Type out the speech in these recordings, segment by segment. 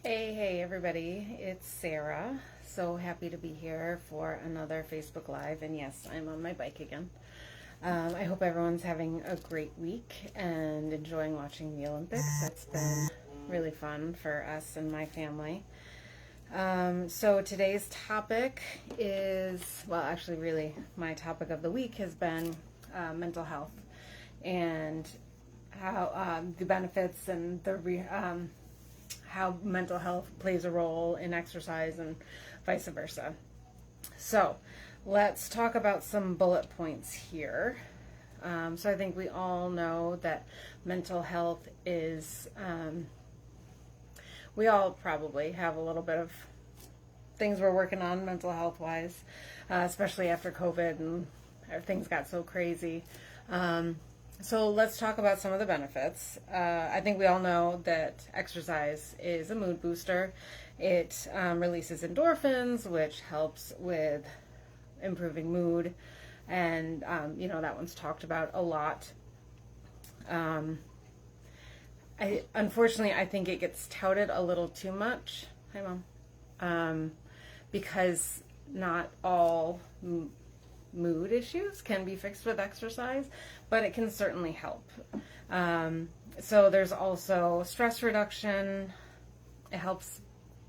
Hey, everybody, it's Sarah. So happy to be here for another Facebook Live. And yes, I'm on my bike again. I hope everyone's having a great week and enjoying watching the Olympics. That's been really fun for us and my family. So today's topic is, well, actually, really, my topic of the week has been mental health and how the benefits and how mental health plays a role in exercise and vice versa. So let's talk about some bullet points here. So I think we all know that mental health is, we all probably have a little bit of things we're working on mental health wise, especially after COVID and things got so crazy. So let's talk about some of the benefits. I think we all know that exercise is a mood booster. It releases endorphins, which helps with improving mood. And, that one's talked about a lot. Unfortunately, I think it gets touted a little too much. Hi, Mom. Because not all mood issues can be fixed with exercise, but it can certainly help. So there's also stress reduction. It helps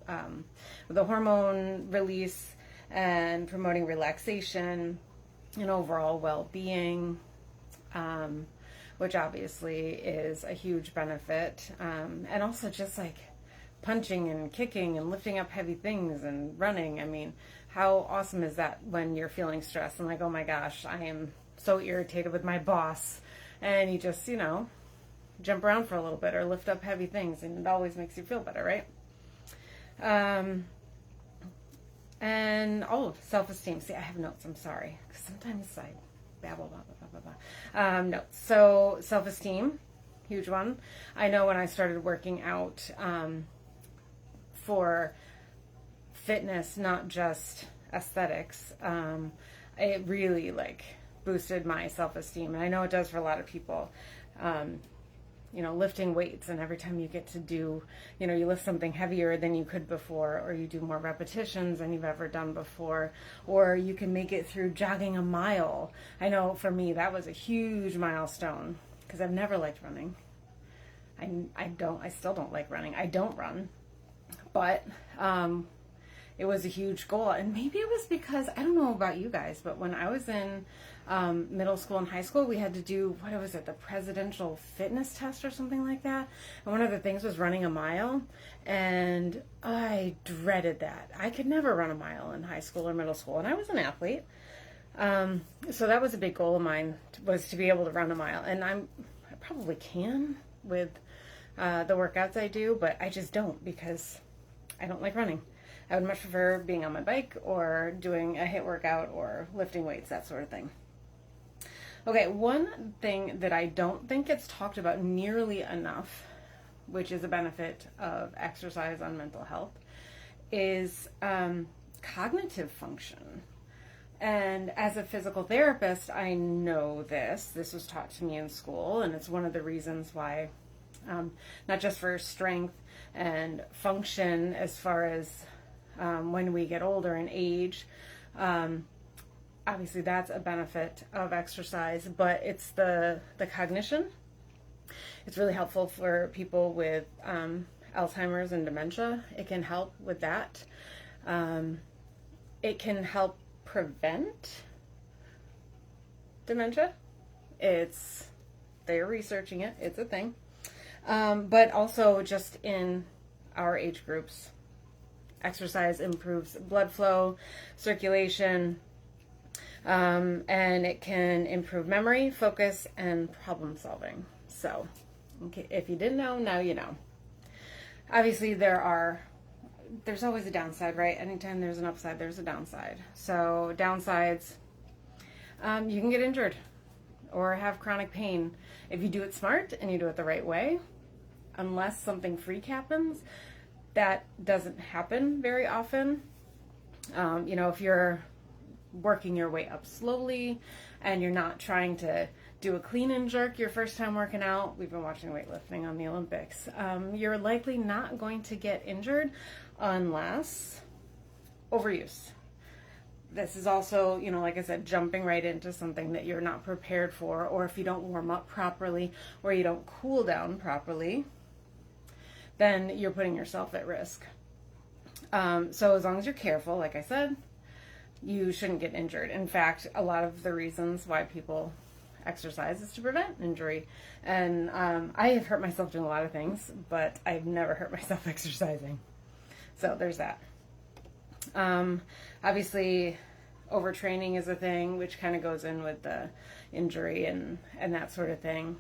with the hormone release and promoting relaxation and overall well-being, which obviously is a huge benefit. And also just like punching and kicking and lifting up heavy things and running. I mean, how awesome is that when you're feeling stressed and like, oh my gosh, I am so irritated with my boss, and you just, jump around for a little bit or lift up heavy things, and it always makes you feel better, right? And self-esteem. See, I have notes. I'm sorry, because sometimes I babble, blah, blah, blah, blah, blah. Notes. So self-esteem, huge one. I know when I started working out for fitness, not just aesthetics, it really boosted my self-esteem. And I know it does for a lot of people. Lifting weights, and every time you get to do, you lift something heavier than you could before, or you do more repetitions than you've ever done before, or you can make it through jogging a mile. I know for me that was a huge milestone because I've never liked running. I still don't like running. I don't run, but it was a huge goal. And maybe it was because, I don't know about you guys, but when I was in middle school and high school, we had to do, what was it, the presidential fitness test or something like that. And one of the things was running a mile, and I dreaded that. I could never run a mile in high school or middle school, and I was an athlete. So that was a big goal of mine, was to be able to run a mile. And I probably can with the workouts I do, but I just don't, because I don't like running. I would much prefer being on my bike or doing a HIIT workout or lifting weights, that sort of thing. Okay, one thing that I don't think gets talked about nearly enough, which is a benefit of exercise on mental health, is cognitive function. And as a physical therapist, I know this. This was taught to me in school, and it's one of the reasons why, not just for strength and function as far as when we get older and age, obviously that's a benefit of exercise, but it's the cognition. It's really helpful for people with Alzheimer's and dementia. It can help with that. It can help prevent dementia. They're researching it. It's a thing. But also just in our age groups, exercise improves blood flow, circulation, and it can improve memory, focus, and problem solving. So, if you didn't know, now you know. Obviously, there's always a downside, right? Anytime there's an upside, there's a downside. So, downsides, you can get injured or have chronic pain. If you do it smart and you do it the right way, unless something freak happens, that doesn't happen very often. If you're working your way up slowly and you're not trying to do a clean and jerk your first time working out. We've been watching weightlifting on the Olympics. You're likely not going to get injured unless overuse. This is also, like I said, jumping right into something that you're not prepared for, or if you don't warm up properly, or you don't cool down properly, then you're putting yourself at risk. So as long as you're careful, like I said, you shouldn't get injured. In fact, a lot of the reasons why people exercise is to prevent injury. And I have hurt myself doing a lot of things, but I've never hurt myself exercising. So there's that. Obviously, overtraining is a thing, which kind of goes in with the injury and that sort of thing.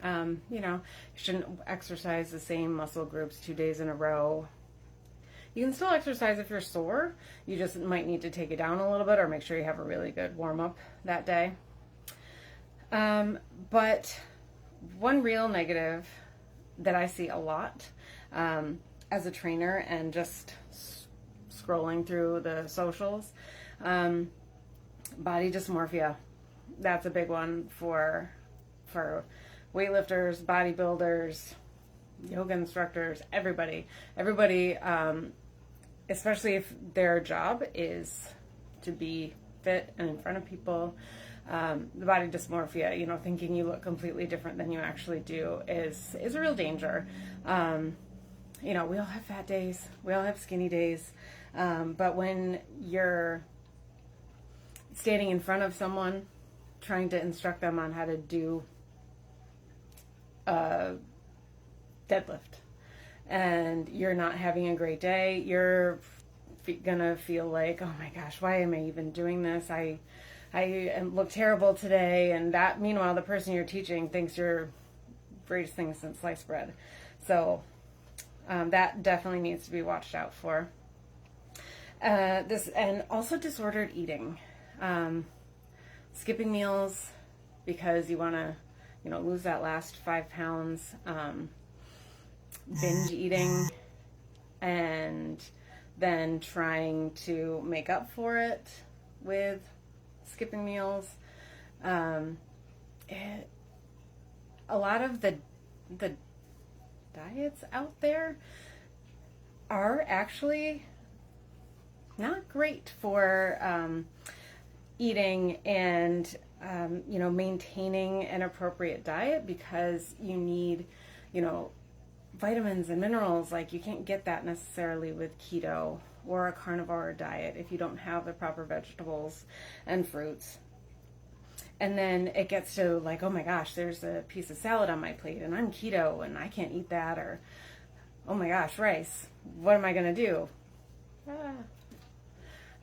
You shouldn't exercise the same muscle groups 2 days in a row. You can still exercise if you're sore. You just might need to take it down a little bit or make sure you have a really good warm-up that day. But one real negative that I see a lot as a trainer and just scrolling through the socials, body dysmorphia. That's a big one for weightlifters, bodybuilders, yoga instructors, everybody, especially if their job is to be fit and in front of people. The body dysmorphia, thinking you look completely different than you actually do is a real danger. We all have fat days, we all have skinny days, but when you're standing in front of someone trying to instruct them on how to do a deadlift, and you're not having a great day, you're gonna feel like, oh my gosh, why am I even doing this? I look terrible today, and that, meanwhile, the person you're teaching thinks you're greatest thing since sliced bread. So that definitely needs to be watched out for. And also disordered eating, skipping meals because you want to, lose that last 5 pounds, binge eating, and then trying to make up for it with skipping meals. A lot of the diets out there are actually not great for eating and maintaining an appropriate diet, because you need vitamins and minerals. Like, you can't get that necessarily with keto or a carnivore diet if you don't have the proper vegetables and fruits. And then it gets to like, oh my gosh, there's a piece of salad on my plate and I'm keto and I can't eat that, or oh my gosh, rice, what am I going to do?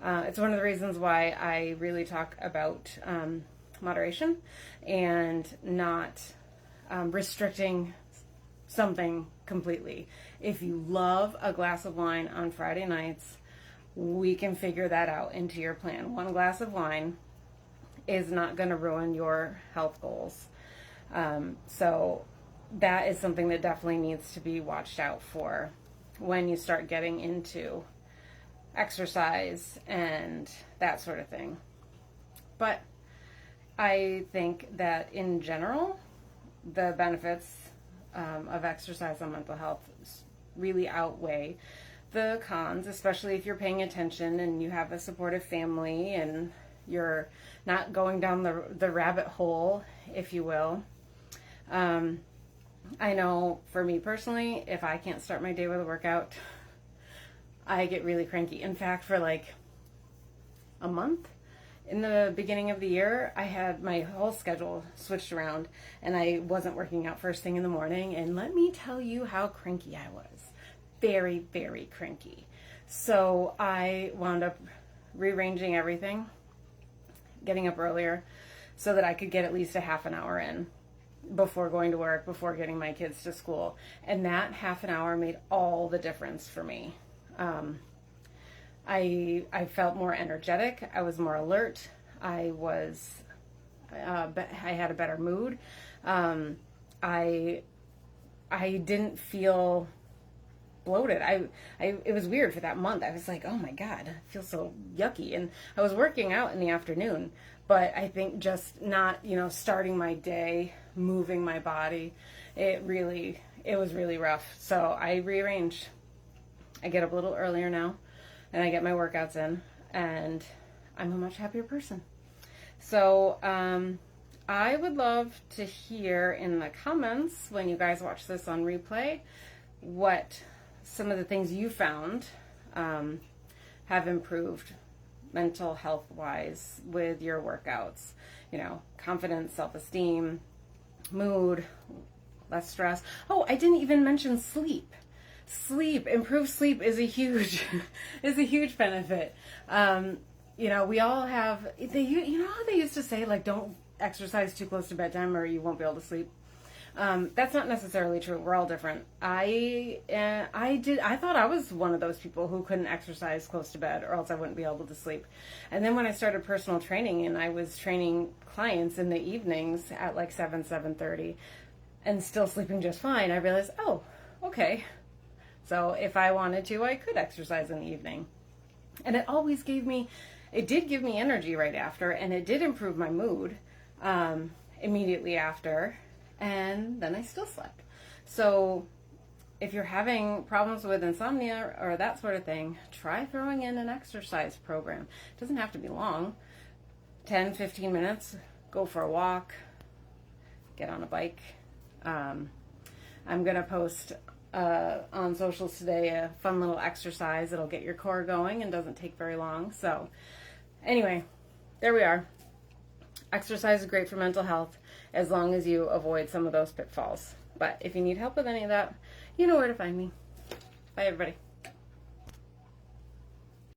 It's one of the reasons why I really talk about moderation and not restricting something completely. If you love a glass of wine on Friday nights, we can figure that out into your plan. One glass of wine is not going to ruin your health goals. So that is something that definitely needs to be watched out for when you start getting into exercise and that sort of thing. But I think that in general, the benefits of exercise on mental health really outweigh the cons, especially if you're paying attention and you have a supportive family and you're not going down the rabbit hole, if you will. I know for me personally, if I can't start my day with a workout, I get really cranky. In fact, for like a month in the beginning of the year, I had my whole schedule switched around and I wasn't working out first thing in the morning. And let me tell you how cranky I was. Very, very cranky. So I wound up rearranging everything, getting up earlier so that I could get at least a half an hour in before going to work, before getting my kids to school. And that half an hour made all the difference for me. I felt more energetic. I was more alert. I had a better mood. I didn't feel bloated. It was weird for that month. I was like, oh my God, I feel so yucky. And I was working out in the afternoon, But I think just not, starting my day, moving my body, it was really rough. So I rearranged. I get up a little earlier now and I get my workouts in, and I'm a much happier person. So I would love to hear in the comments when you guys watch this on replay what some of the things you found have improved mental health wise with your workouts. Confidence, self-esteem, mood, less stress. Oh, I didn't even mention sleep. Improved sleep is a huge benefit. We all have, how they used to say, like, don't exercise too close to bedtime or you won't be able to sleep. That's not necessarily true. We're all different. I thought I was one of those people who couldn't exercise close to bed or else I wouldn't be able to sleep. And then when I started personal training and I was training clients in the evenings at like 7:30 and still sleeping just fine, I realized, oh, okay. So if I wanted to, I could exercise in the evening. And it did give me energy right after, and it did improve my mood immediately after. And then I still slept. So if you're having problems with insomnia or that sort of thing, try throwing in an exercise program. It doesn't have to be long. 10, 15 minutes, go for a walk, get on a bike. I'm going to post on socials today a fun little exercise that'll get your core going and doesn't take very long. So anyway, there we are. Exercise is great for mental health as long as you avoid some of those pitfalls. But if you need help with any of that, you know where to find me. Bye, everybody.